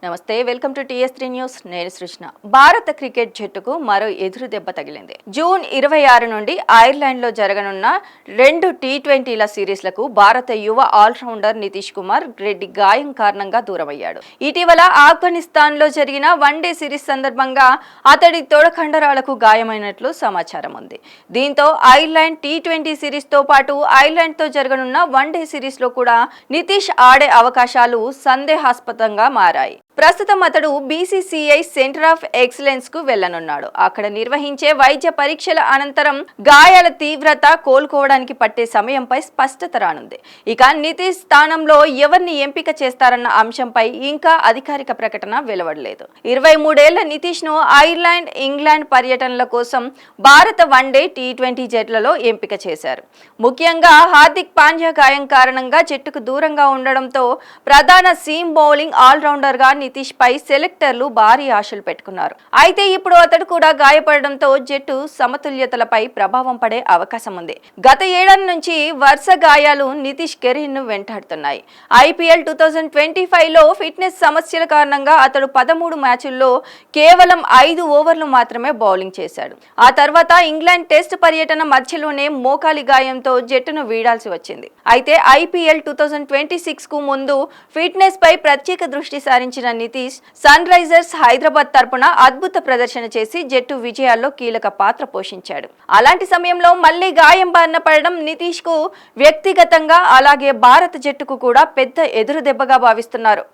నమస్తే welcome to టీఎస్3 news నేను సృష్ణ భారత క్రికెట్ జట్టుకు మరో ఎదురు దెబ్బ తగిలింది. జూన్ 26 నుండి ఐర్లాండ్ లో జరగనున్న 2 టీ20ల సిరీస్లకు భారత యువ ఆల్రౌండర్ నితీష్ కుమార్ రెడ్డి గాయం కారణంగా దూరమయ్యాడు. ఇటీవల ఆఫ్ఘనిస్తాన్ లో జరిగిన వన్డే సిరీస్ సందర్భంగా అతడి తొడకండరాలకు గాయమైనట్లు సమాచారం ఉంది. దీంతో ఐర్లాండ్ టీ20 సిరీస్ తో పాటు ఐర్లాండ్ తో జరగనున్న వన్డే సిరీస్ లో కూడా నితీష్ ఆడే అవకాశాలు సందేహాస్పదంగా మారాయి. ప్రస్తుతం అతడు బీసీసీఐ సెంటర్ ఆఫ్ ఎక్సలెన్స్ కు వెళ్లనున్నాడు. అక్కడ నిర్వహించే వైద్య పరీక్షల అనంతరం గాయాల తీవ్రత కోలుకోవడానికి పట్టే సమయంపై స్పష్టత రానుంది. ఇక నితీష్ స్థానంలో ఎవరిని ఎంపిక చేస్తారన్న అంశంపై ఇంకా అధికారిక ప్రకటన వెలువడలేదు. 23 ఏళ్ల నితీష్ ను ఐర్లాండ్, ఇంగ్లాండ్ పర్యటనల కోసం భారత వన్డే టీ20 జట్లలో ఎంపిక చేశారు. ముఖ్యంగా హార్దిక్ పాండ్యా గాయం కారణంగా జట్టుకు దూరంగా ఉండడంతో ప్రధాన సీమ్ బౌలింగ్ ఆల్రౌండర్ గా నితీష్ పై సెలెక్టర్లు భారీ ఆశలు పెట్టుకున్నారు. అయితే ఇప్పుడు అతడు కూడా గాయపడడంతో జట్టు సమతుల్యతలపై ప్రభావం పడే అవకాశం ఉంది. గత ఏడాది నుంచి వరుస గాయాలు నితీష్ కెరీర్ ను వెంటాడుతున్నాయి. ఐపీఎల్ 2025 లో ఫిట్నెస్ సమస్యల కారణంగా అతడు 13 మ్యాచుల్లో కేవలం 5 ఓవర్లు మాత్రమే బౌలింగ్ చేశాడు. ఆ తర్వాత ఇంగ్లాండ్ టెస్ట్ పర్యటన మధ్యలోనే మోకాలి గాయంతో జట్టును వీడాల్సి వచ్చింది. అయితే ఐపీఎల్ 2026 కు ముందు ఫిట్నెస్ పై ప్రత్యేక దృష్టి సారించిన నితీష్ సన్ రైజర్స్ హైదరాబాద్ తరపున అద్భుత ప్రదర్శన చేసి జట్టు విజయాల్లో కీలక పాత్ర పోషించాడు. అలాంటి సమయంలో మళ్లీ గాయం బారిన పడడం నితీష్ కు వ్యక్తిగతంగా అలాగే భారత జట్టుకు కూడా పెద్ద ఎదురు దెబ్బగా భావిస్తున్నారు.